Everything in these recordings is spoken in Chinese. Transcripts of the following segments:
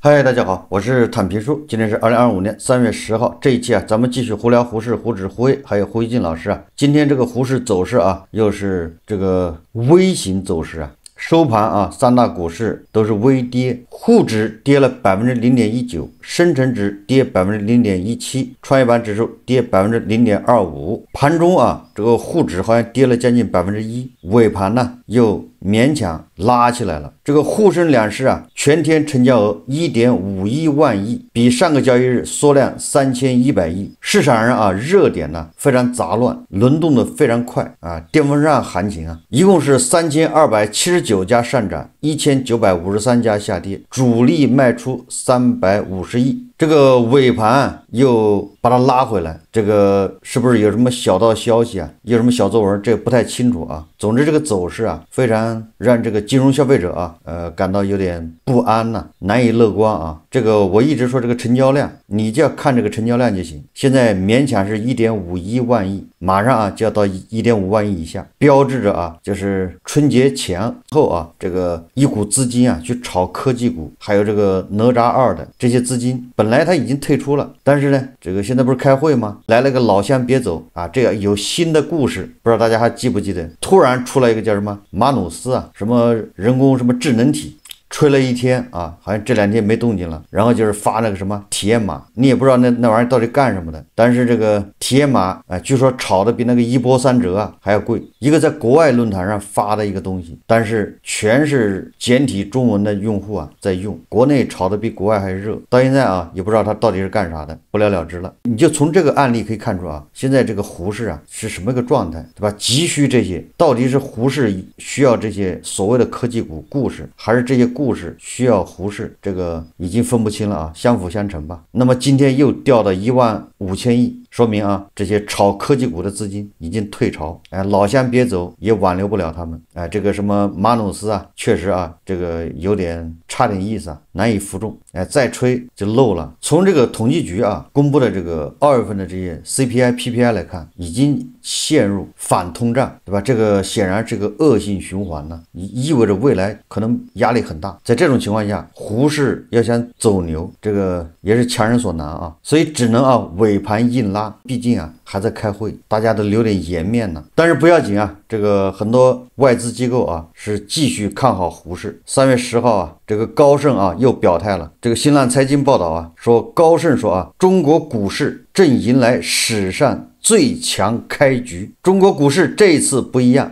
嗨，大家好，我是坦皮叔。今天是2025年3月10号，这一期咱们继续胡聊胡适、胡指、胡威，还有胡一进老师今天这个胡适走势又是这个微型走势收盘三大股市都是微跌，沪指跌了0.19%，深成指跌0.17%，创业板指数跌0.25%。盘中这个沪指好像跌了将近1%，尾盘呢又勉强拉起来了。这个沪深两市全天成交额1.51万亿，比上个交易日缩量3100亿。市场上热点呢非常杂乱，轮动的非常快电风扇行情一共是3279家上涨，1953家下跌，主力卖出350亿。这个尾盘又把它拉回来，这个是不是有什么小道消息有什么小作文？这个不太清楚总之这个走势非常让这个金融消费者感到有点不安难以乐观这个我一直说这个成交量，你就要看这个成交量就行。现在勉强是1.51万亿，马上就要到1.5万亿以下，标志着就是春节前后这个一股资金去炒科技股，还有这个哪吒2的这些资金本来他已经退出了，但是呢这个现在不是开会吗？来了个老乡别走这个有新的故事，不知道大家还记不记得？突然出来一个叫什么马努斯什么人工什么智能体，吹了一天好像这2天没动静了。然后就是发那个什么体验码，你也不知道那玩意儿到底干什么的。但是这个体验码据说炒的比那个一波三折还要贵，一个在国外论坛上发的一个东西，但是全是简体中文的用户在用，国内炒的比国外还热。到现在也不知道它到底是干啥的，不了了之了。你就从这个案例可以看出现在这个胡适是什么一个状态，对吧？急需这些，到底是胡适需要这些所谓的科技股故事，还是这些故事需要胡适？这个已经分不清了相辅相成吧。那么今天又掉到15000亿，说明这些炒科技股的资金已经退潮，老乡别走也挽留不了他们。这个什么马努斯确实这个有点差点意思难以服众。再吹就漏了。从这个统计局公布的这个2月份的这些 CPI、PPI 来看，已经陷入反通胀，对吧？这个显然是个恶性循环意味着未来可能压力很大。在这种情况下，胡适要想走牛，这个也是强人所难所以只能尾盘硬拉，毕竟还在开会，大家都留点颜面但是不要紧这个很多外资机构是继续看好胡适。3月10号这个高盛又表态了。这个新浪财经报道说，高盛说中国股市正迎来史上最强开局。中国股市这一次不一样，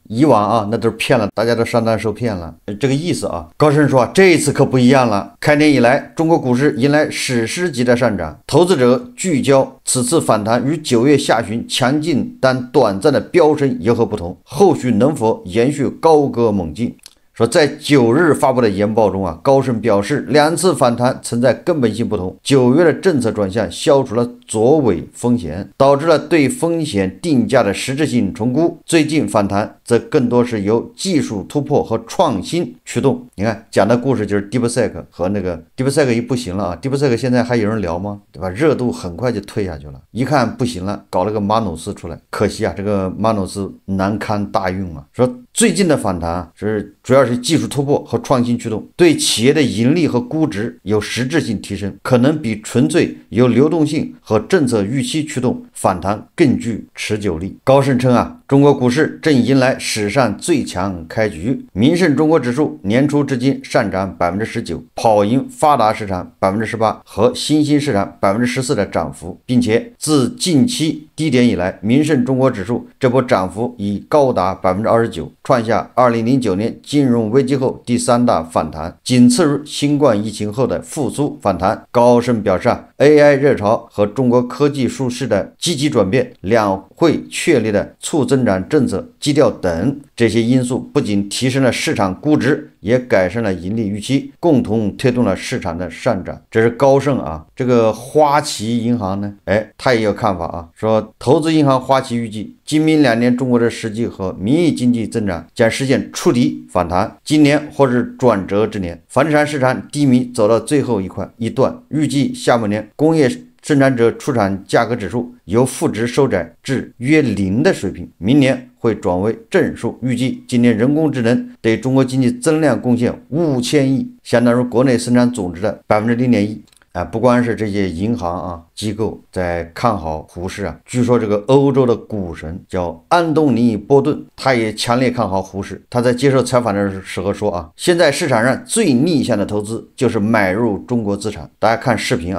以往那都是骗了，大家都上当受骗了，这个意思高盛说这一次可不一样了，开年以来中国股市迎来史诗级的上涨，投资者聚焦此次反弹与9月下旬强劲但短暂的飙升有何不同，后续能否延续高歌猛进。说在9日发布的研报中高盛表示，2次反弹存在根本性不同。9月的政策转向消除了左尾风险，导致了对风险定价的实质性重估。最近反弹则更多是由技术突破和创新驱动。你看讲的故事就是 DeepSeek 和那个 DeepSeek 一不行了DeepSeek 现在还有人聊吗？对吧？热度很快就退下去了，一看不行了，搞了个马努斯出来，可惜这个马努斯难堪大运说最近的反弹是主要是技术突破和创新驱动，对企业的盈利和估值有实质性提升，可能比纯粹由流动性和政策预期驱动反弹更具持久力。高盛称中国股市正迎来史上最强开局，民盛中国指数年初至今上涨19%，跑赢发达市场18%和新兴市场14%的涨幅，并且自近期低点以来，民盛中国指数这波涨幅已高达29%，创下2009年金融危机后第3大反弹，仅次于新冠疫情后的复苏反弹。高盛表示AI 热潮和中国科技数势的积极转变，两会确立的促增长政策基调等这些因素，不仅提升了市场估值，也改善了盈利预期，共同推动了市场的上涨。这是高盛这个花旗银行呢他也有看法说投资银行花旗预计今明2年中国的实际和名义经济增长将实现触底反弹，今年或是转折之年，房地产市场低迷走到最后一段，预计下半年工业生产者出厂价格指数由负值收窄至约0的水平，明年会会转为正数，预计今年人工智能对中国经济增量贡献5000亿，相当于国内生产总值的0.1%。不光是这些银行机构在看好胡适据说这个欧洲的股神叫安东尼·波顿，他也强烈看好胡适。他在接受采访的时候说现在市场上最逆向的投资就是买入中国资产。大家看视频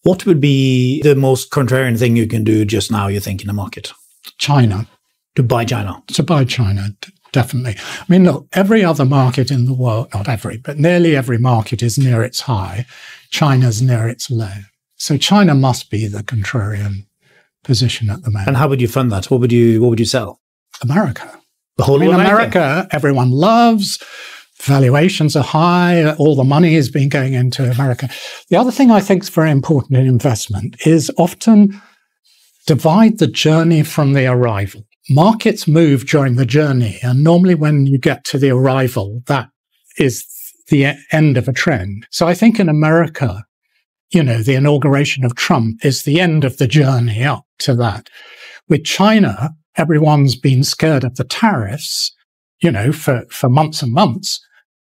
What would be the most contrarian thing you can do just now, you think, in the market? China. To buy China? To buy China, definitely. I mean, look, every other market in the world, not every, but nearly every market is near its high. China's near its low. So China must be the contrarian position at the moment. And how would you fund that? What would you sell? America. The whole of America, everyone loves. Valuations are high. All the money is being going into America. The other thing I think is very important in investment is often divide the journey from the arrival. Markets move during the journey, and normally when you get to the arrival, that is the end of a trend. So I think in America, the inauguration of Trump is the end of the journey up to that. With China, everyone's been scared of the tariffs, for months and months.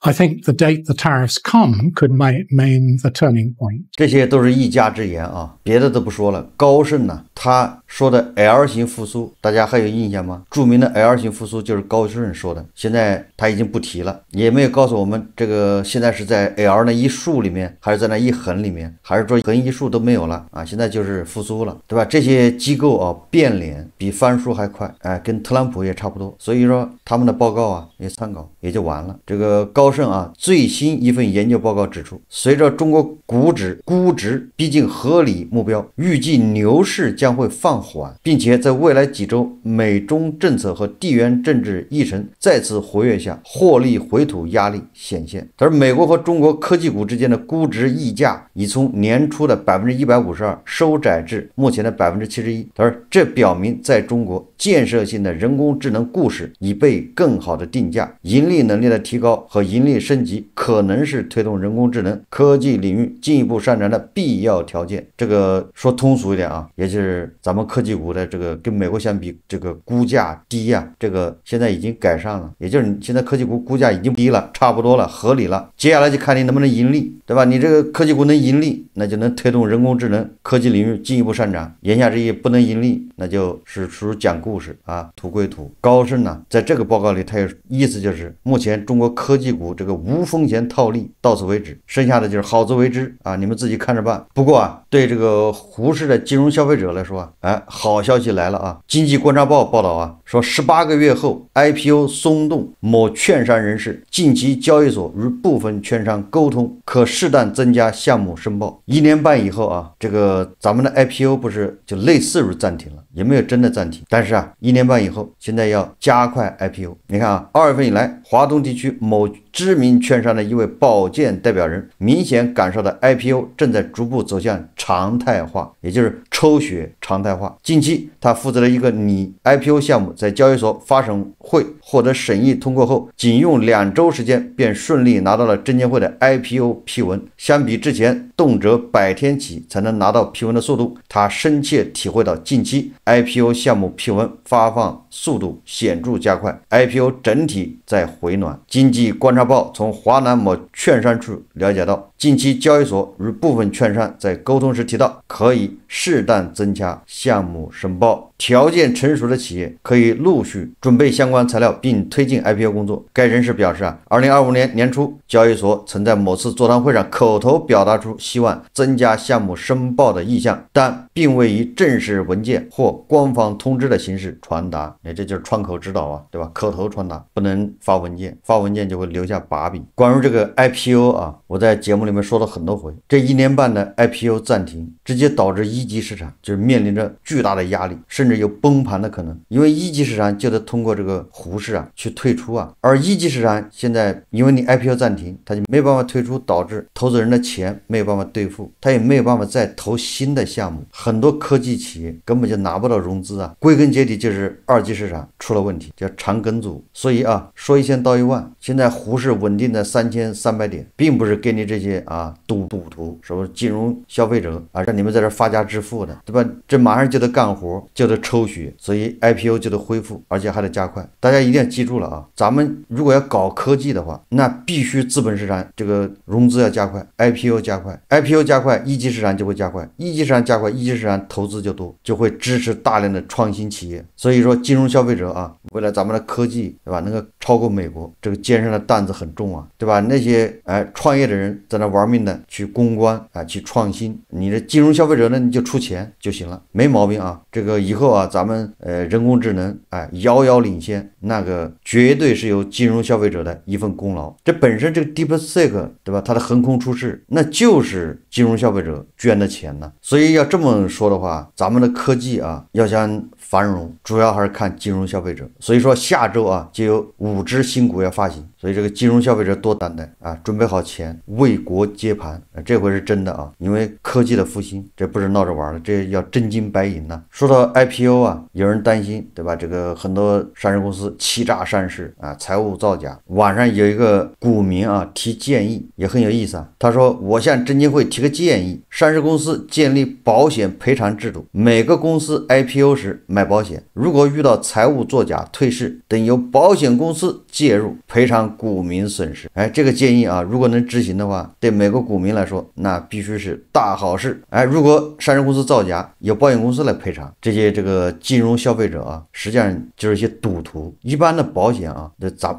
I think the date the tariffs come could mean the turning point. 这些都是一家之言别的都不说了。高盛他说的 L 型复苏，大家还有印象吗？著名的 L 型复苏就是高盛说的，现在他已经不提了，也没有告诉我们这个现在是在 L 那一竖里面，还是在那一横里面，还是说横一竖都没有了现在就是复苏了，对吧？这些机构变脸比翻书还快，跟特朗普也差不多，所以说他们的报告也参考也就完了。这个高盛最新一份研究报告指出，随着中国估值逼近合理目标，预计牛市将会放缓，并且在未来几周美中政策和地缘政治议程再次活跃下，获利回吐压力显现。而美国和中国科技股之间的估值溢价已从年初的152%收窄至目前的71%，而这表明在中国建设性的人工智能故事已被更好的定价，盈利能力的提高和盈利升级可能是推动人工智能科技领域进一步上涨的必要条件。这个说通俗一点也就是咱们科技股的这个跟美国相比，这个估价低这个现在已经改善了，也就是现在科技股估价已经低了，差不多了，合理了。接下来就看你能不能盈利，对吧？你这个科技股能盈利，那就能推动人工智能科技领域进一步上涨。言下之意不能盈利，那就是属于讲故事图归图。高盛在这个报告里，他有意思就是目前中国科技股这个无风险套利到此为止，剩下的就是好自为之你们自己看着办。不过对这个胡适的金融消费者来说好消息来了经济观察报报道说18个月后 IPO 松动，某券商人士近期交易所与部分券商沟通，可适当增加项目申报。1年半以后这个咱们的 IPO 不是就类似于暂停了，也没有真的暂停，但是1年半以后现在要加快 IPO。你看2月份以来，华东地区某知名券商的一位保荐代表人明显感受到 IPO 正在逐步走向常态化，也就是抽血常态化。近期他负责了一个拟 IPO 项目在交易所发审会获得审议通过后，仅用2周时间便顺利拿到了证监会的 IPO 批文，相比之前动辄100天起才能拿到批文的速度，他深切体会到近期 IPO 项目批文发放速度显著加快， IPO 整体在回暖。经济观察报从华南某券商处了解到，近期交易所与部分券商在沟通时提到，可以适当增加项目申报，条件成熟的企业可以陆续准备相关材料并推进 IPO 工作。该人士表示2025年年初，交易所曾在某次座谈会上口头表达出希望增加项目申报的意向，但并未以正式文件或官方通知的形式传达。这就是窗口指导对吧？口头传达，不能发文件，发文件就会留下把柄。关于这个 IPO 我在节目里面说了很多回，这1年半的 IPO 暂停，直接导致一级市场就是面临着巨大的压力，甚至有崩盘的可能。因为一级市场就得通过这个胡适去退出而一级市场现在因为你 IPO 暂停，他就没有办法退出，导致投资人的钱没有办法兑付，他也没有办法再投新的项目，很多科技企业根本就拿不到融资归根结底就是二级市场出了问题，叫长梗阻。所以说一千道一万，现在胡适稳定在3300点，并不是给你这些赌徒什么金融消费者让你们在这发家致富的，对吧？这马上就得干活，就得的抽血，所以 IPO 就得恢复，而且还得加快。大家一定要记住了啊，咱们如果要搞科技的话，那必须资本市场这个融资要加快， IPO 加快， IPO 加快，一级市场就会加快，一级市场加快，一级市场投资就多，就会支持大量的创新企业。所以说金融消费者啊，未来咱们的科技对吧，能够超过美国，这个肩上的担子很重啊，对吧？那些创业的人在那玩命的去攻关啊，去创新，你的金融消费者呢，你就出钱就行了，没毛病啊。这个以后啊，咱们人工智能遥遥领先，那个绝对是由金融消费者的一份功劳。这本身这个 DeepSeek 对吧，它的横空出世，那就是金融消费者捐的钱呢。所以要这么说的话，咱们的科技啊，要想繁荣，主要还是看金融消费者。所以说下周啊，就有5只新股要发行，所以这个金融消费者多担待啊，准备好钱，为国接盘。这回是真的啊，因为科技的复兴，这不是闹着玩的，这要真金白银呢。说到 IPO 啊，有人担心对吧？这个很多上市公司欺诈上市啊，财务造假。网上有一个股民啊提建议，也很有意思啊。他说：“我向证监会提个建议，上市公司建立保险赔偿制度，每个公司 IPO 时买保险，如果遇到财务作假、退市等，由保险公司介入赔偿股民损失。”这个建议啊，如果能执行的话，对每个股民来说，那必须是大好事。如果上市公司造假，由保险公司来赔偿。这些这个金融消费者啊，实际上就是一些赌徒。一般的保险啊，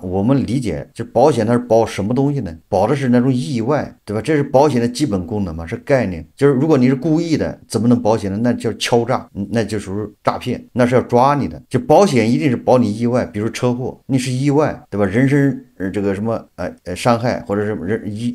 我们理解，这保险它是保什么东西呢？保的是那种意外，对吧？这是保险的基本功能嘛，是概念。就是如果你是故意的，怎么能保险呢？那叫敲诈，那就属于诈骗，那是要抓你的。就保险一定是保你意外，比如车祸，你是意外，对吧？人身这个什么伤害，或者是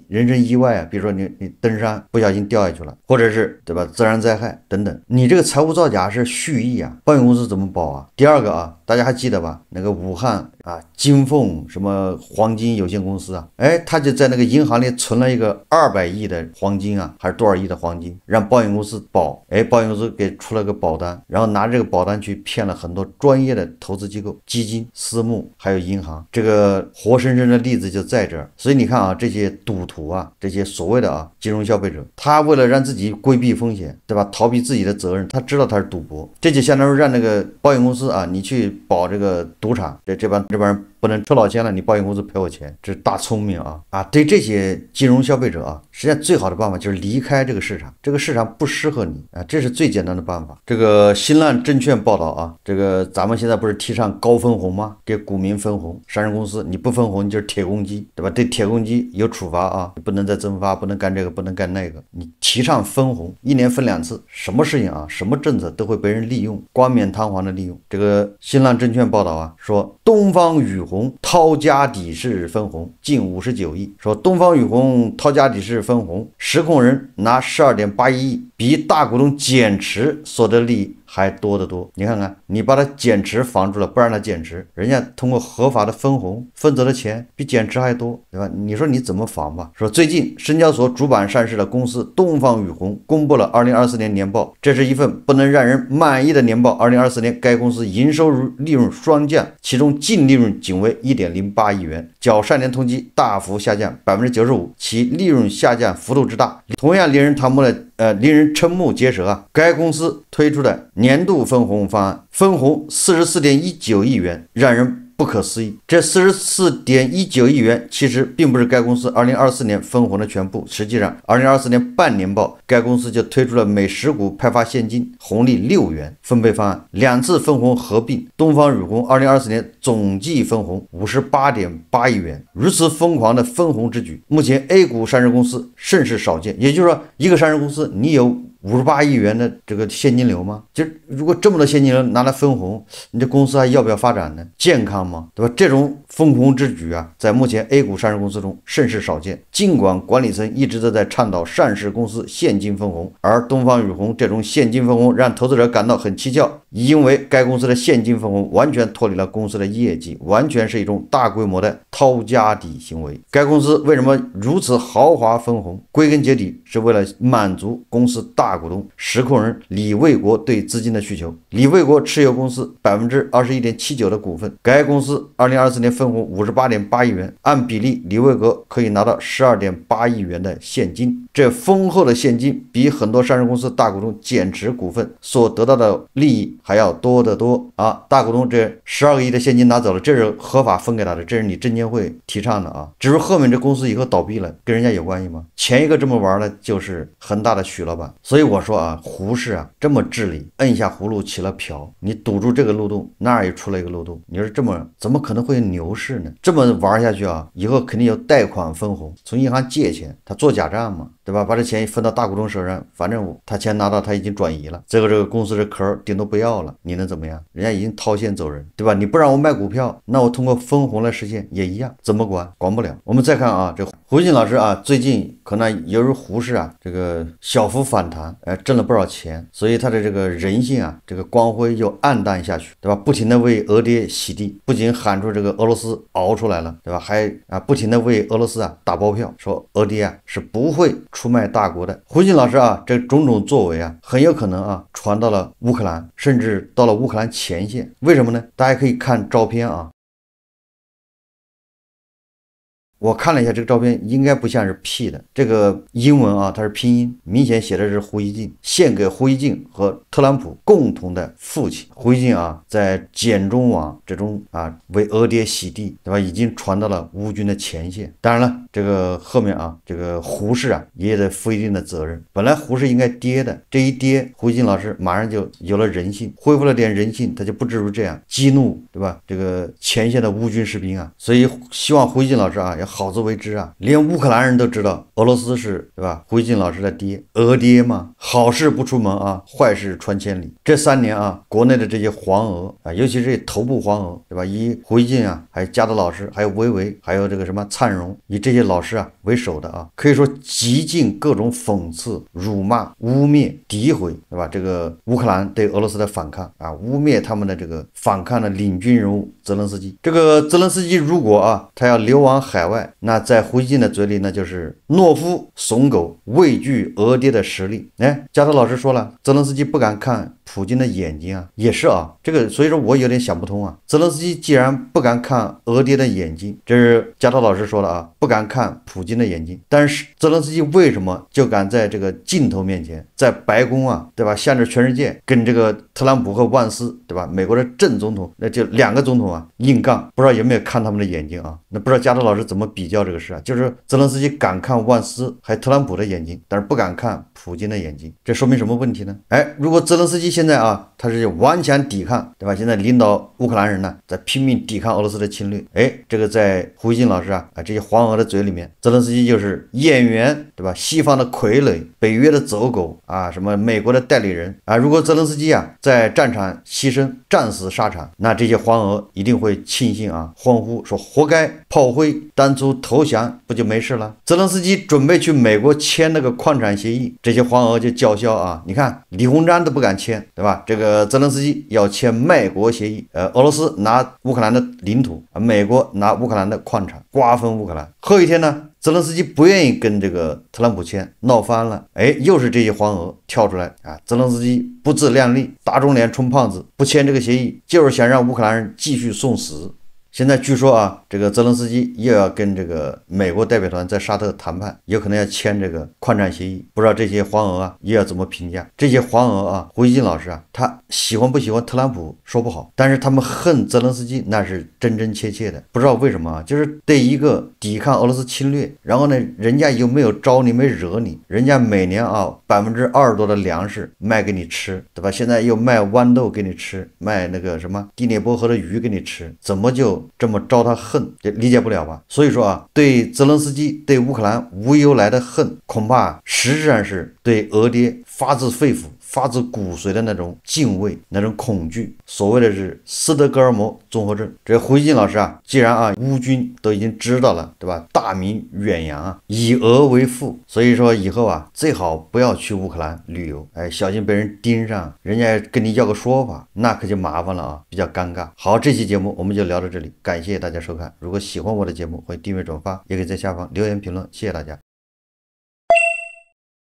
人身意外啊，比如说你登山不小心掉下去了，或者是对吧自然灾害等等，你这个财务造假是蓄意啊，保险公司怎么保啊？第二个啊，大家还记得吧？那个武汉啊金凤什么黄金有限公司啊，他就在那个银行里存了一个200亿的黄金啊，还是多少亿的黄金，让保险公司保，保险公司给出了个保单，然后拿这个保单去骗了很多专业的投资机构、基金、私募还有银行，这个活生生的例子就在这儿。所以你看啊，这些赌徒啊，这些所谓的金融消费者，他为了让自己规避风险，对吧？逃避自己的责任，他知道他是赌博，这就相当于让那个保险公司啊，你去保这个赌场，这帮人不能抽老千了，你保险公司赔我钱，这是大聪明啊！对这些金融消费者啊，实际上最好的办法就是离开这个市场，这个市场不适合你啊，这是最简单的办法。这个新浪证券报道啊，这个咱们现在不是提倡高分红吗？给股民分红，上市公司你不分红，你就是铁公鸡，对吧？对铁公鸡有处罚啊，你不能再增发，不能干这个，不能干那个。你提倡分红，1年分2次，什么事情啊，什么政策都会被人利用，冠冕堂皇的利用。这个新浪证券报道啊，说东方雨虹掏家底式分红近59亿，说东方雨虹掏家底式分红，实控人拿12.81亿，比大股东减持所得利益还多得多。你看看，你把它减持防住了，不让它减持，人家通过合法的分红分走的钱比减持还多，对吧？你说你怎么防吧？说最近深交所主板上市的公司东方雨虹公布了2024年年报，这是一份不能让人满意的年报。2024年该公司营收利润双降，其中净利润仅为1.08亿元，较上年同期大幅下降95%，其利润下降幅度之大，同样令人瞠目结舌啊！该公司推出的年度分红方案，分红44.19亿元，让人不可思议。这44.19亿元其实并不是该公司2024年分红的全部，实际上2024年半年报该公司就推出了每10股派发现金红利6元分配方案，2次分红合并，东方雨虹2024年总计分红58.8亿元。如此疯狂的分红之举，目前 A 股上市公司甚是少见。也就是说，一个上市公司你有58亿元的这个现金流吗？就如果这么多现金流拿来分红，你这公司还要不要发展呢？健康吗？对吧？这种分红之举啊，在目前 A 股上市公司中甚是少见。尽管管理层一直都在倡导上市公司现金分红，而东方雨虹这种现金分红让投资者感到很蹊跷，因为该公司的现金分红完全脱离了公司的业绩，完全是一种大规模的掏家底行为。该公司为什么如此豪华分红？归根结底是为了满足公司大股东实控人李卫国对资金的需求。李卫国持有公司 21.79% 的股份，该公司2024年分红 58.8亿元，按比例李卫国可以拿到 12.8亿元的现金。这丰厚的现金比很多上市公司大股东减持股份所得到的利益还要多得多啊！大股东这12个亿的现金拿走了，这是合法分给他的，这是你证监会提倡的啊。至于后面这公司以后倒闭了，跟人家有关系吗？前一个这么玩的就是恒大的许老板。所以我说啊，胡适啊这么治理，摁下葫芦起了瓢，你堵住这个漏洞，那儿也出了一个漏洞。你说这么怎么可能会有牛市呢？这么玩下去啊，以后肯定有贷款分红，从银行借钱，他做假账嘛，对吧？把这钱分到大股东手上，反正他钱拿到他已经转移了，这个公司的壳顶多不要了，你能怎么样？人家已经掏现走人，对吧？你不让我卖股票，那我通过分红来实现也一样，怎么管？管不了。我们再看啊，这胡锡进老师啊，最近可能由于胡适啊这个小幅反弹，挣了不少钱，所以他的这个人性啊，这个光辉又暗淡下去，对吧？不停的为俄爹洗地，不仅喊出这个俄罗斯熬出来了，对吧？还不停的为俄罗斯啊打包票，说俄爹啊是不会出卖大国的。胡锡进老师啊，这种种作为啊，很有可能啊传到了乌克兰，甚至到了乌克兰前线。为什么呢？大家可以看照片啊。我看了一下这个照片，应该不像是 P 的，这个英文啊，它是拼音，明显写的是胡锡进，献给胡锡进和特朗普共同的父亲。胡锡进啊，在简中网这种啊为俄爹洗地，对吧？已经传到了乌军的前线。当然了，这个后面啊，这个胡适啊也得负一定的责任。本来胡适应该跌的，这一跌，胡锡进老师马上就有了人性，恢复了点人性，他就不至于这样激怒，对吧？这个前线的乌军士兵啊，所以希望胡锡进老师啊要好自为之啊！连乌克兰人都知道俄罗斯是，对吧？胡锡进老师的爹，俄爹嘛，好事不出门啊，坏事传千里。这3年啊，国内的这些黄俄啊，尤其是头部黄俄，对吧？以胡锡进啊，还有加德老师，还有维维，还有这个什么灿荣，以这些老师啊为首的啊，可以说极尽各种讽刺、辱骂、污蔑、诋毁，对吧？这个乌克兰对俄罗斯的反抗啊，污蔑他们的这个反抗的领军人物泽连斯基。这个泽连斯基如果啊，他要流亡海外，那在胡锡进的嘴里，那就是懦夫、怂狗、畏惧俄爹的实力。加特老师说了，泽连斯基不敢看普京的眼睛啊，也是啊，这个所以说我有点想不通啊。泽连斯基既然不敢看俄爹的眼睛，这是加特老师说的啊，不敢看普京的眼睛，但是泽连斯基为什么就敢在这个镜头面前，在白宫啊，对吧，向着全世界跟这个特朗普和万斯，对吧，美国的正总统，那就2个总统啊硬杠，不知道有没有看他们的眼睛啊？那不知道加特老师怎么比较这个事啊？就是泽连斯基敢看万斯还特朗普的眼睛，但是不敢看普京的眼睛，这说明什么问题呢？如果泽连斯基现在啊，他是顽强抵抗，对吧？现在领导乌克兰人呢，在拼命抵抗俄罗斯的侵略，这个在胡锡进老师啊这些黄俄的嘴里面，泽连斯基就是演员，对吧？西方的傀儡，北约的走狗啊，什么美国的代理人啊。如果泽连斯基啊在战场牺牲，战死沙场，那这些黄俄一定会庆幸啊，欢呼说活该，炮灰，当初投降不就没事了？泽连斯基准备去美国签那个矿产协议，这些黄俄就叫嚣啊，你看李鸿章都不敢签，对吧？这个泽连斯基要签卖国协议，俄罗斯拿乌克兰的领土，美国拿乌克兰的矿产，瓜分乌克兰。后一天呢，泽连斯基不愿意跟这个特朗普签，闹翻了，又是这些黄俄跳出来啊！泽连斯基不自量力，打肿脸充胖子，不签这个协议，就是想让乌克兰人继续送死。现在据说啊，这个泽连斯基又要跟这个美国代表团在沙特谈判，有可能要签这个矿产协议，不知道这些黄俄啊又要怎么评价？这些黄俄啊，胡锡进老师啊，他喜欢不喜欢特朗普说不好，但是他们恨泽连斯基那是真真切切的，不知道为什么啊，就是对一个抵抗俄罗斯侵略，然后呢，人家又没有招你，没惹你，人家每年啊20%多的粮食卖给你吃，对吧？现在又卖豌豆给你吃，卖那个什么第聂伯河的鱼给你吃，怎么就这么招他恨，就理解不了吧？所以说啊，对泽连斯基对乌克兰无由来的恨，恐怕实质上是对俄爹发自肺腑发自骨髓的那种敬畏，那种恐惧，所谓的是斯德哥尔摩综合症。这胡锡进老师啊，既然啊乌军都已经知道了，对吧？大名远扬啊，以俄为父，所以说以后啊最好不要去乌克兰旅游，小心被人盯上，人家跟你要个说法，那可就麻烦了啊，比较尴尬。好，这期节目我们就聊到这里，感谢大家收看。如果喜欢我的节目，欢迎订阅转发，也可以在下方留言评论，谢谢大家。